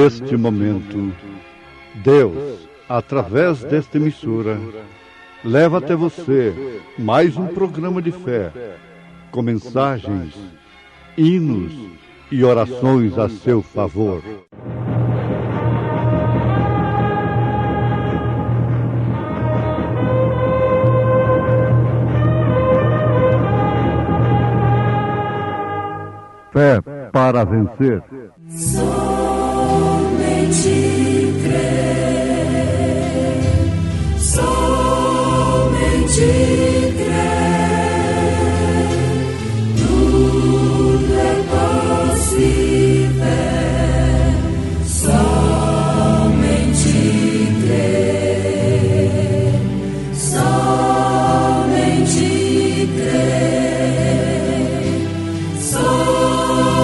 Neste momento, Deus, através desta emissora, leva até você mais um programa de fé, com mensagens, hinos e orações a seu favor. Fé para vencer. Somente crer, somente crer, tudo é possível, somente crer, somente crer, somente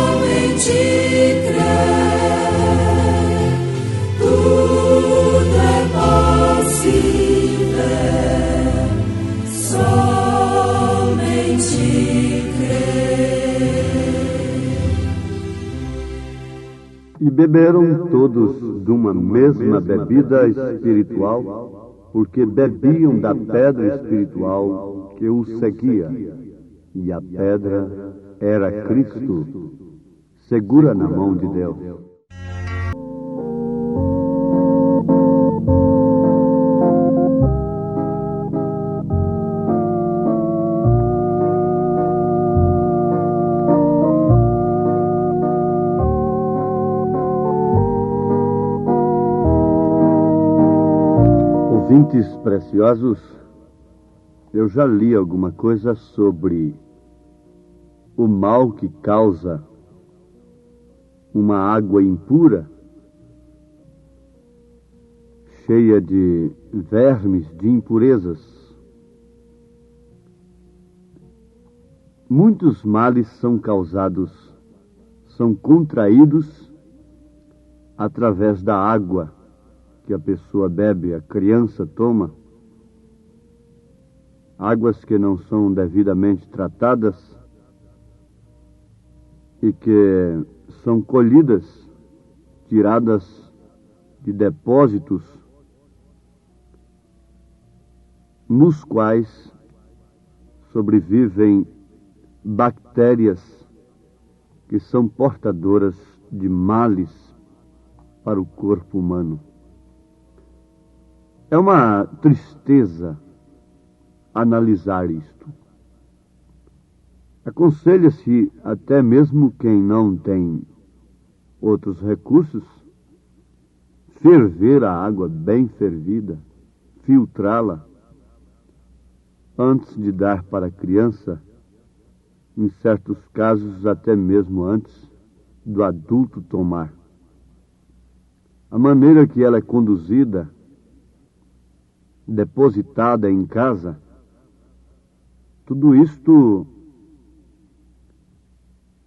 E beberam todos de uma mesma bebida espiritual, porque bebiam da pedra espiritual que os seguia. E a pedra era Cristo, segura na mão de Deus. Ouvintes preciosos, eu já li alguma coisa sobre o mal que causa uma água impura, cheia de vermes, de impurezas. Muitos males são causados, são contraídos através da água que a pessoa bebe, a criança toma, águas que não são devidamente tratadas e que são colhidas, tiradas de depósitos nos quais sobrevivem bactérias que são portadoras de males para o corpo humano. É uma tristeza analisar isto. Aconselha-se até mesmo quem não tem outros recursos, ferver a água bem fervida, filtrá-la, antes de dar para a criança, em certos casos até mesmo antes do adulto tomar. A maneira que ela é conduzida, depositada em casa, tudo isto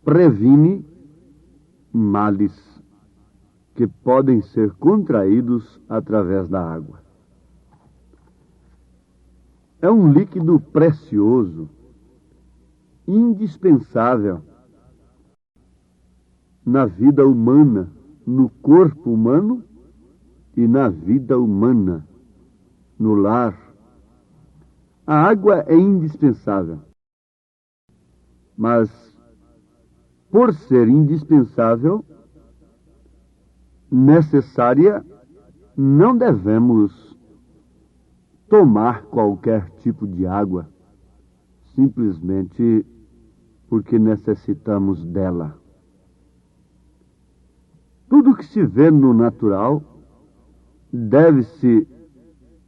previne males que podem ser contraídos através da água. É um líquido precioso, indispensável na vida humana, no corpo humano e na vida humana, no lar. A água é indispensável, mas por ser indispensável, necessária, não devemos tomar qualquer tipo de água, simplesmente porque necessitamos dela. Tudo que se vê no natural deve-se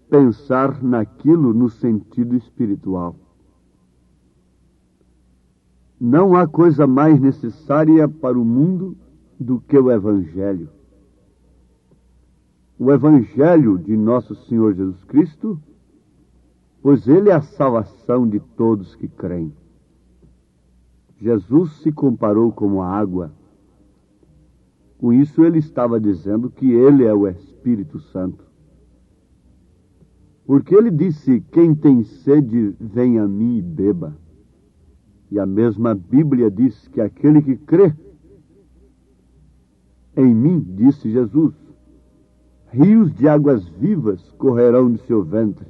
pensar naquilo no sentido espiritual. Não há coisa mais necessária para o mundo do que o Evangelho. O Evangelho de nosso Senhor Jesus Cristo, pois Ele é a salvação de todos que creem. Jesus se comparou com a água. Com isso ele estava dizendo que Ele é o Espírito Santo. Porque ele disse: quem tem sede, vem a mim e beba. E a mesma Bíblia diz que aquele que crê Em mim, disse Jesus, rios de águas vivas correrão de seu ventre.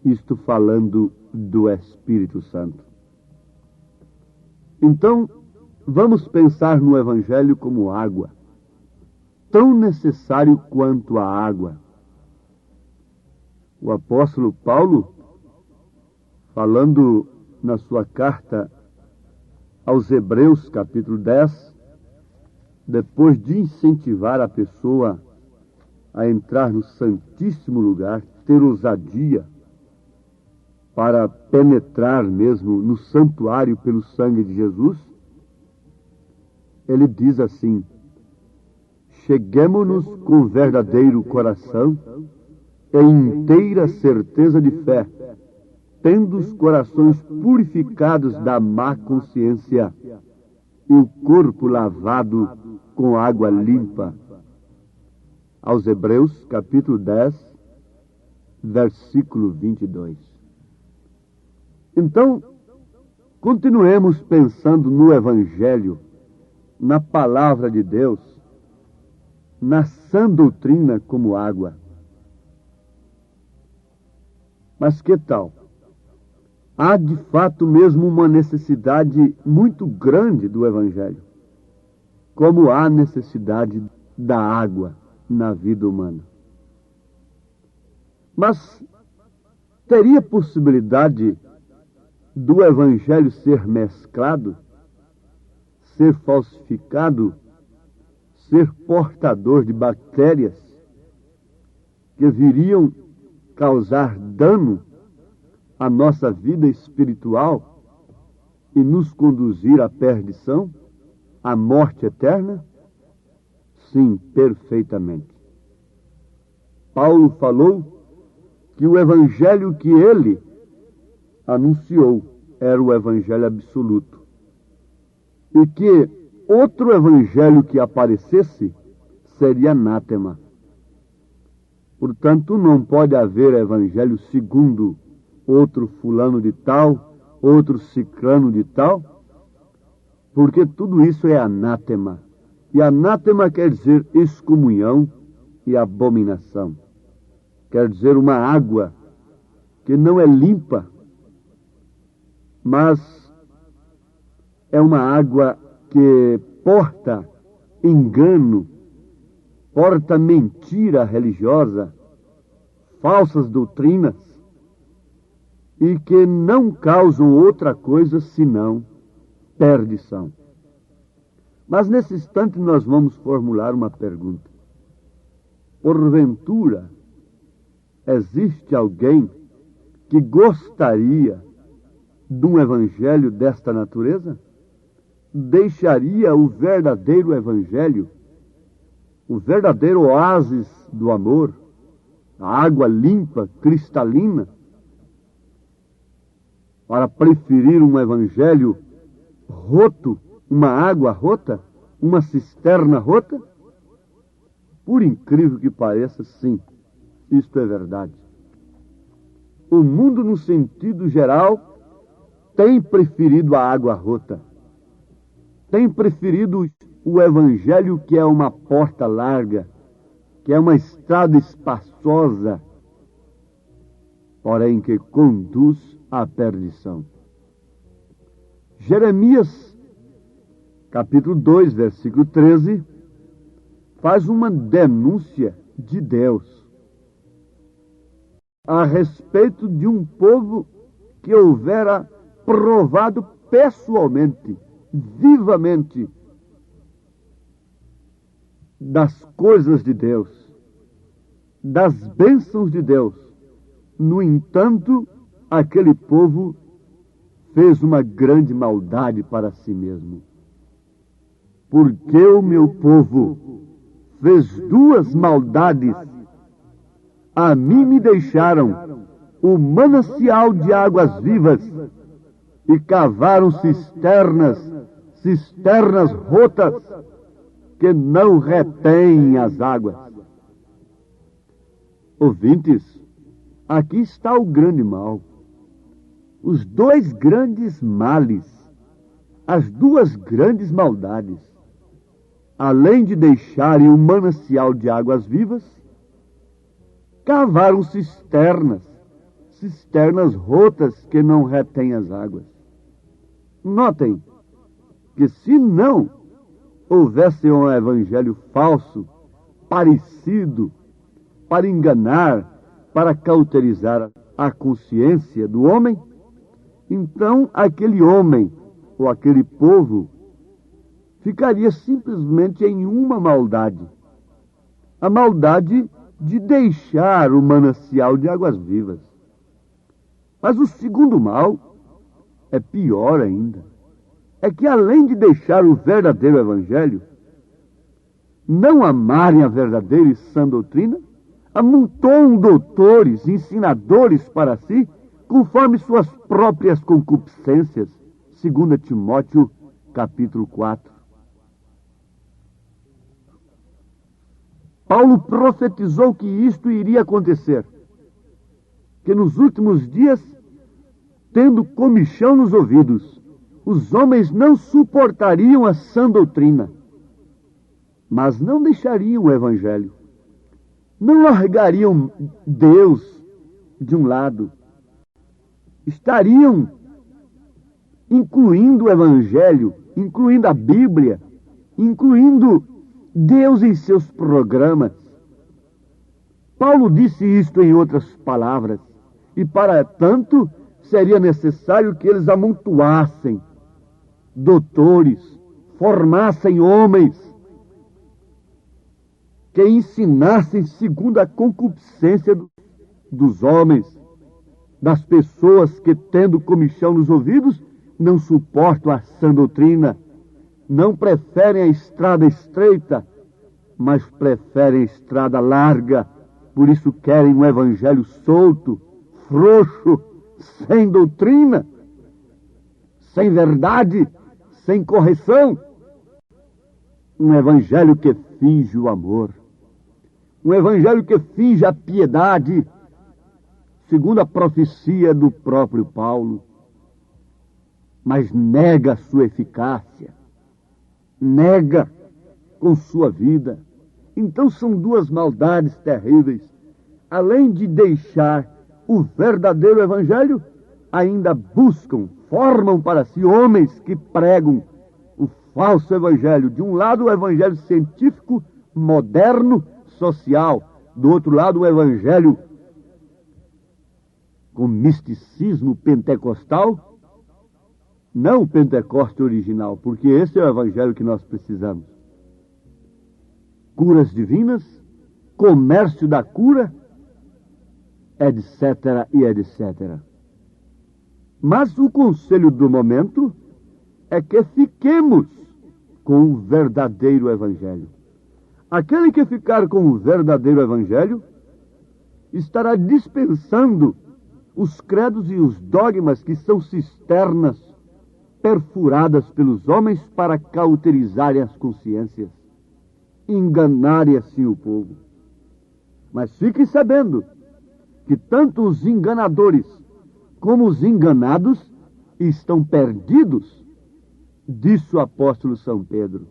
Isto falando do Espírito Santo. Então, vamos pensar no Evangelho como água, tão necessário quanto a água. O apóstolo Paulo, falando na sua carta aos Hebreus, capítulo 10, depois de incentivar a pessoa a entrar no Santíssimo Lugar, ter ousadia para penetrar mesmo no santuário pelo sangue de Jesus, ele diz assim: cheguemo-nos com verdadeiro coração e inteira certeza de fé, tendo os corações purificados da má consciência e o corpo lavado com água limpa. Aos Hebreus, capítulo 10, versículo 22. Então, continuemos pensando no Evangelho, na Palavra de Deus, na sã doutrina como água. Mas que tal? Há de fato mesmo uma necessidade muito grande do Evangelho, como há necessidade da água na vida humana. Mas teria possibilidade do Evangelho ser mesclado, ser falsificado, ser portador de bactérias que viriam causar dano à nossa vida espiritual e nos conduzir à perdição, à morte eterna? Sim, perfeitamente. Paulo falou que o Evangelho que ele anunciou era o Evangelho absoluto. E que outro Evangelho que aparecesse seria anátema. Portanto, não pode haver Evangelho segundo outro fulano de tal, outro ciclano de tal, porque tudo isso é anátema. E anátema quer dizer excomunhão e abominação. Quer dizer uma água que não é limpa, mas é uma água que porta engano, porta mentira religiosa, falsas doutrinas, e que não causam outra coisa senão perdição. Mas nesse instante nós vamos formular uma pergunta. Porventura, existe alguém que gostaria de um evangelho desta natureza? Deixaria o verdadeiro evangelho, o verdadeiro oásis do amor, a água limpa, cristalina, para preferir um evangelho roto, uma água rota, uma cisterna rota? Por incrível que pareça, sim, isto é verdade. O mundo, no sentido geral, tem preferido a água rota. Tem preferido o evangelho que é uma porta larga, que é uma estrada espaçosa, porém que conduz à perdição. Jeremias, capítulo 2, versículo 13, faz uma denúncia de Deus a respeito de um povo que houvera provado pessoalmente, vivamente, das coisas de Deus, das bênçãos de Deus. No entanto, aquele povo fez uma grande maldade para si mesmo. Porque o meu povo fez duas maldades. A mim me deixaram o manancial de águas vivas e cavaram cisternas rotas que não retêm as águas. Ouvintes, aqui está o grande mal. Os dois grandes males, as duas grandes maldades. além de deixarem um manancial de águas vivas, cavaram cisternas rotas que não retêm as águas. Notem que se não houvesse um evangelho falso, parecido, para enganar, para cauterizar a consciência do homem, então aquele homem ou aquele povo ficaria simplesmente em uma maldade. A maldade de deixar o manancial de águas vivas. Mas o segundo mal é pior ainda. É que além de deixar o verdadeiro evangelho, não amarem a verdadeira e sã doutrina, amontoam doutores, ensinadores para si, conforme suas próprias concupiscências. 2 Timóteo, capítulo 4. Paulo profetizou que isto iria acontecer, que nos últimos dias, tendo comichão nos ouvidos, os homens não suportariam a sã doutrina, mas não deixariam o evangelho. Não largariam Deus de um lado. Estariam incluindo o evangelho, incluindo a Bíblia, incluindo Deus em seus programas. Paulo disse isto em outras palavras, e para tanto seria necessário que eles amontoassem doutores, formassem homens que ensinassem segundo a concupiscência dos homens, das pessoas que, tendo comichão nos ouvidos, não suportam a sã doutrina, não preferem a estrada estreita, mas preferem a estrada larga. Por isso querem um evangelho solto, frouxo, sem doutrina, sem verdade, sem correção. Um evangelho que finge o amor. Um evangelho que finge a piedade, segundo a profecia do próprio Paulo, mas nega a sua eficácia, nega com sua vida. Então são duas maldades terríveis. Além de deixar o verdadeiro evangelho, ainda buscam, formam para si homens que pregam o falso evangelho. De um lado, o evangelho científico, moderno, social. Do outro lado, o evangelho com misticismo pentecostal. Não o Pentecoste original, porque esse é o evangelho que nós precisamos. Curas divinas, comércio da cura, etc. e etc. Mas o conselho do momento é que fiquemos com o verdadeiro evangelho. Aquele que ficar com o verdadeiro evangelho estará dispensando os credos e os dogmas que são cisternas perfuradas pelos homens para cauterizarem as consciências, enganarem assim o povo. Mas fiquem sabendo que tanto os enganadores como os enganados estão perdidos, disse o apóstolo São Pedro,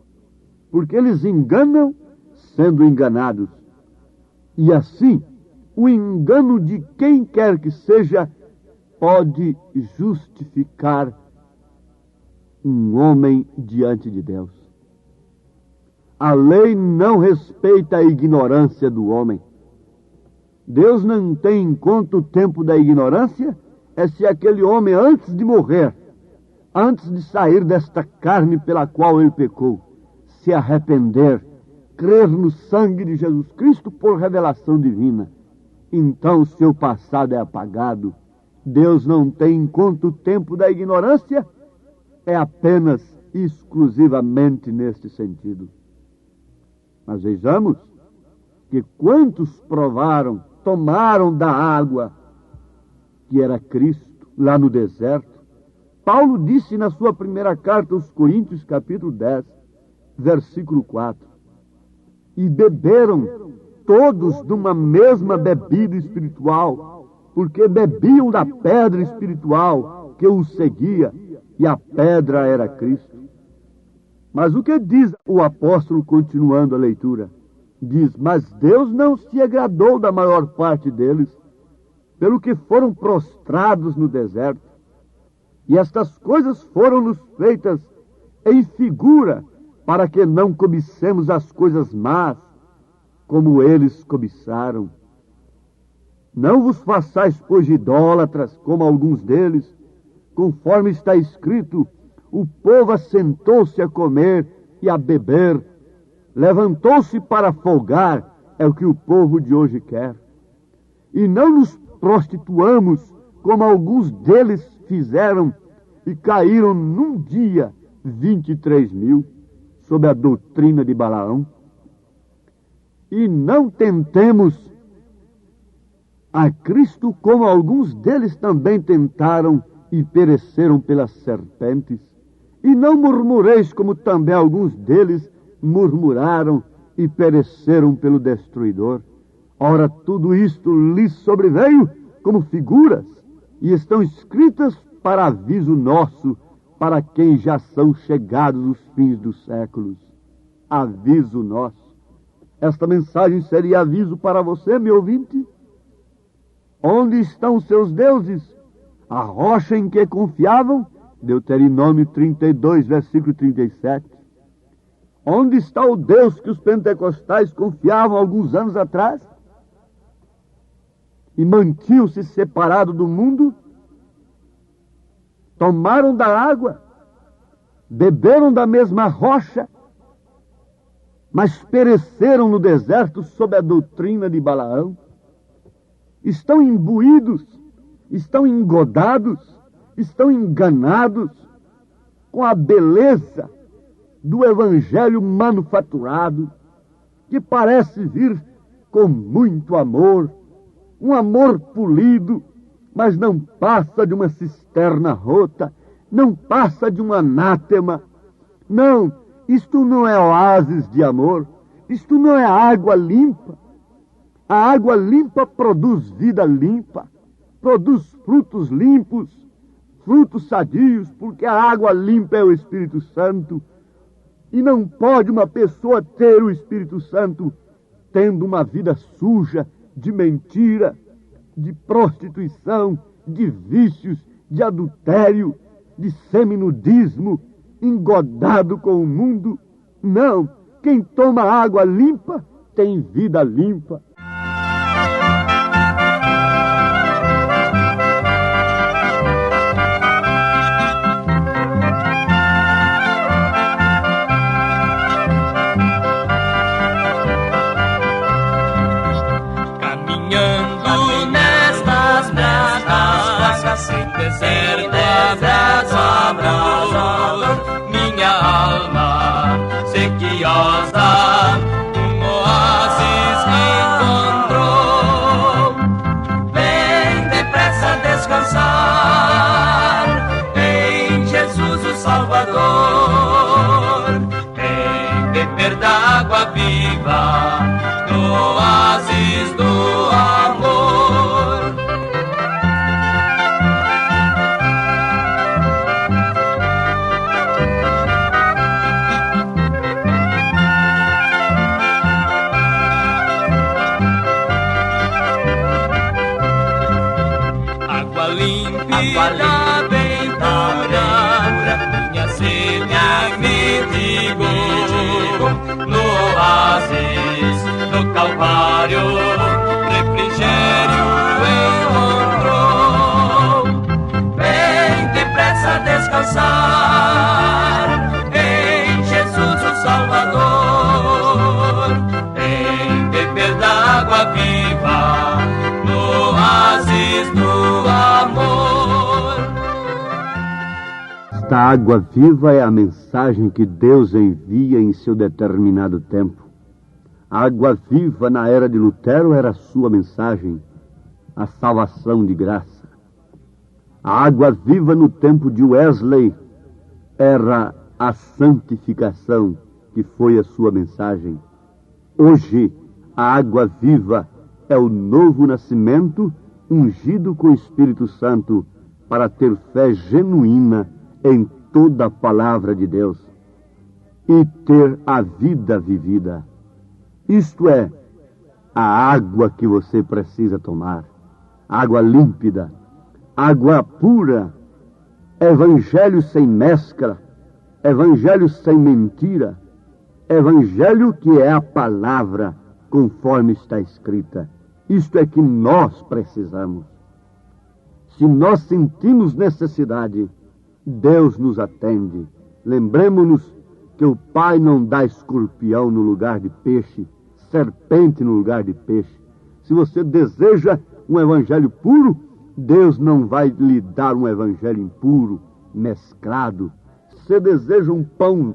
porque eles enganam sendo enganados. E assim, o engano de quem quer que seja pode justificar um homem diante de Deus. A lei não respeita a ignorância do homem. Deus não tem em conta o tempo da ignorância, é se aquele homem, antes de morrer, antes de sair desta carne pela qual ele pecou, se arrepender, crer no sangue de Jesus Cristo por revelação divina, então o seu passado é apagado. Deus não tem em conta o tempo da ignorância, é apenas exclusivamente neste sentido. Mas vejamos que quantos provaram, tomaram da água que era Cristo lá no deserto. Paulo disse na sua primeira carta aos Coríntios, capítulo 10, versículo 4, e beberam todos de uma mesma bebida espiritual, porque bebiam da pedra espiritual que os seguia, e a pedra era Cristo. Mas o que diz o apóstolo continuando a leitura? Diz: mas Deus não se agradou da maior parte deles, pelo que foram prostrados no deserto. E estas coisas foram-nos feitas em figura, para que não cobicemos as coisas más, como eles cobiçaram. Não vos façais, pois, idólatras, como alguns deles, conforme está escrito: o povo assentou-se a comer e a beber, levantou-se para folgar, é o que o povo de hoje quer. E não nos prostituamos, como alguns deles fizeram, e caíram num dia 23.000, sob a doutrina de Balaão. E não tentemos a Cristo, como alguns deles também tentaram e pereceram pelas serpentes. E não murmureis, como também alguns deles murmuraram e pereceram pelo destruidor. Ora, tudo isto lhes sobreveio como figuras, e estão escritas para aviso nosso, para quem já são chegados os fins dos séculos. Aviso nosso. Esta mensagem seria aviso para você, meu ouvinte? Onde estão seus deuses? A rocha em que confiavam? Deuteronômio 32, versículo 37. Onde está o Deus que os pentecostais confiavam alguns anos atrás? E mantinham-se separados do mundo? Tomaram da água? Beberam da mesma rocha? Mas pereceram no deserto sob a doutrina de Balaão? Estão imbuídos, estão engodados, estão enganados com a beleza do evangelho manufaturado, que parece vir com muito amor, um amor polido, mas não passa de uma cisterna rota, não passa de um anátema. Não, isto não é oásis de amor, isto não é água limpa. A água limpa produz vida limpa, produz frutos limpos, frutos sadios, porque a água limpa é o Espírito Santo. E não pode uma pessoa ter o Espírito Santo tendo uma vida suja, de mentira, de prostituição, de vícios, de adultério, de seminudismo, engodado com o mundo. Não, quem toma água limpa tem vida limpa. Deserto abrasador, minha alma sequiosa, um oásis encontrou. Vem depressa descansar em Jesus o Salvador. Vem beber da água viva, do oásis do amor. Límpida, bem pura, minha sede mitigou. No oásis, no Calvário, refrigério encontrou. Vem depressa descansar em Jesus o Salvador. Vem beber da água viva, no oásis do amor. Esta água viva é a mensagem que Deus envia em seu determinado tempo. A água viva na era de Lutero era a sua mensagem, a salvação de graça. A água viva no tempo de Wesley era a santificação, que foi a sua mensagem. Hoje, a água viva é o novo nascimento, ungido com o Espírito Santo, para ter fé genuína em toda a palavra de Deus. e ter a vida vivida. Isto é, a água que você precisa tomar, água límpida, água pura, evangelho sem mescla, evangelho sem mentira, evangelho que é a palavra conforme está escrita. Isto é que nós precisamos. Se nós sentimos necessidade, Deus nos atende. Lembremos-nos que o Pai não dá escorpião no lugar de peixe, serpente no lugar de peixe. Se você deseja um evangelho puro, Deus não vai lhe dar um evangelho impuro, mesclado. Se você deseja um pão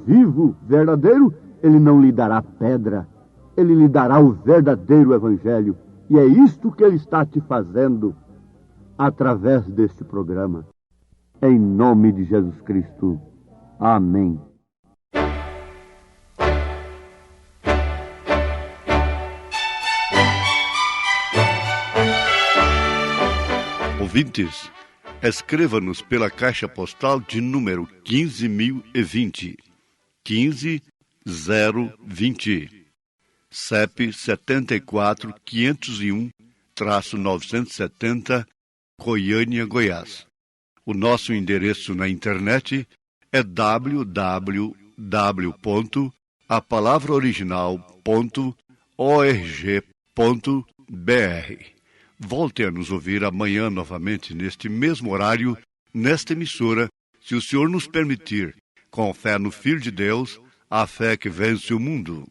vivo, verdadeiro, Ele não lhe dará pedra. Ele lhe dará o verdadeiro evangelho. E é isto que Ele está te fazendo através deste programa. Em nome de Jesus Cristo. Amém. Ouvintes, escreva-nos pela caixa postal de número 15.020, 15020, CEP 74.501-970, Goiânia, Goiás. O nosso endereço na internet é www.apalavraoriginal.org.br. Volte a nos ouvir amanhã novamente, neste mesmo horário, nesta emissora, se o Senhor nos permitir, com fé no Filho de Deus, a fé que vence o mundo.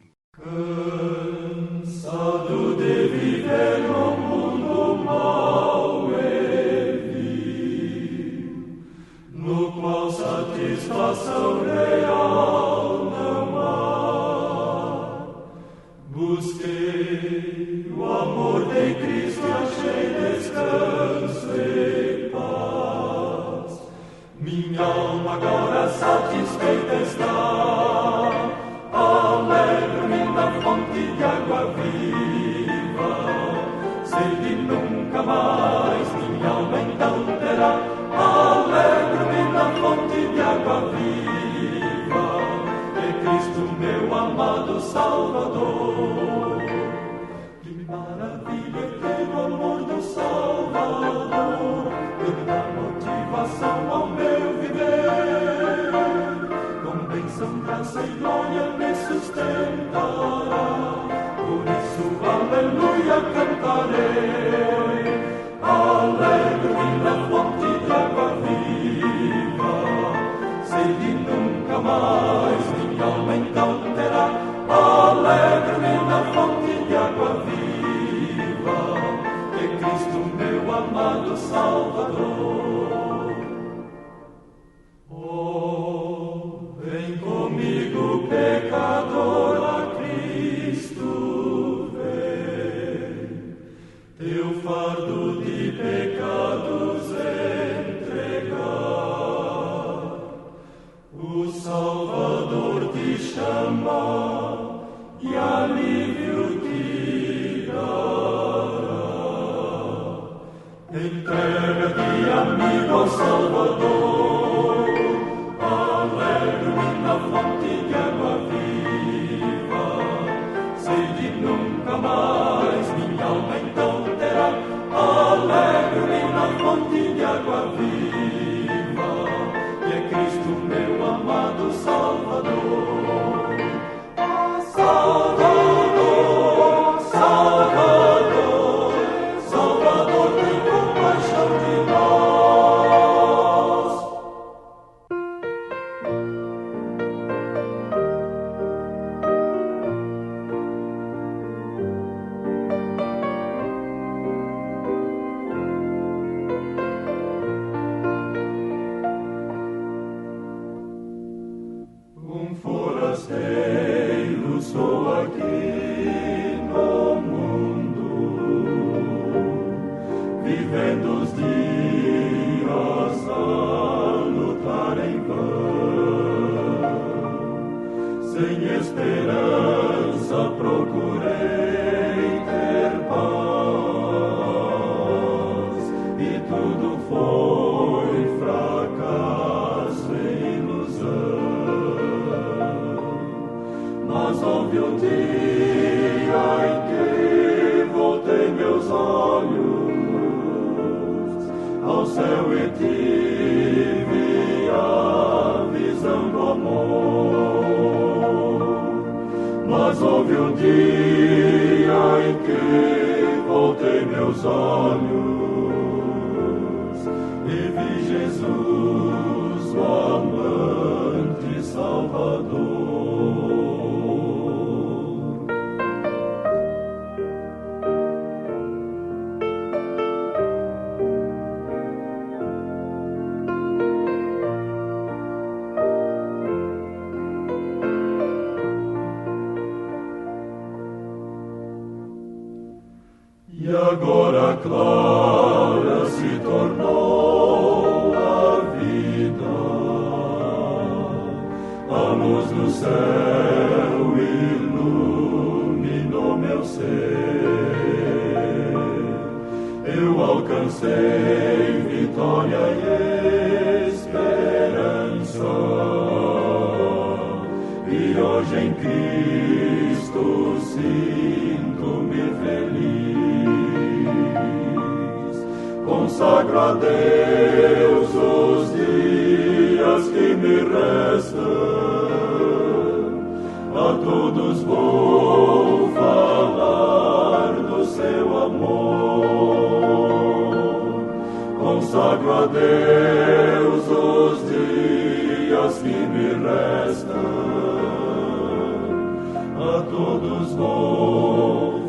Cansado de viver no mundo mau e vil, no qual satisfação real não há, busquei o amor de Cristo e achei descanso e paz. Minha alma agora satisfeita está, alegro-me na fonte de água viva, sei que nunca mais minha alma então terá. Alegro-me na fonte de água viva, de Cristo meu amado Salvador. Que maravilha tem o amor do Salvador, que me dá motivação ao meu viver, com bênção, graça e glória me sustentará. Por isso, aleluia, cantarei. Alegro-me na fonte de água viva, sei que nunca mais minha alma então terá. Alegro-me na fonte de água viva, de Cristo meu amado Salvador. Oh, vem comigo, pecador, a Cristo vem, teu fardo de pecados entregar. O Salvador te chama e alívio te dará. Entrega-te, amigo, ao Salvador. Alegro-me na fonte de água viva, sei que nunca mais minha alma então terá. Alegro-me na fonte de água viva, que é Cristo meu amado Salvador. Salvador, Salvador, Salvador, tem compaixão de nós. Um forasteiro sou aqui no mundo, vivendo os dias a lutar em vão. Sem esperança procurei ter paz, e tudo foi fracasso e ilusão. Mas houve um dia em que voltei meus olhos ao céu e tive a visão do amor. Mas houve um dia em que voltei meus olhos e vi Jesus, o amante Salvador. E agora clara se tornou a vida, a luz do céu iluminou meu ser. Eu alcancei vitória e esperança, e hoje em Cristo sinto-me feliz. Consagro a Deus os dias que me restam, a todos vou falar do seu amor. Consagro a Deus os dias que me restam, a todos vou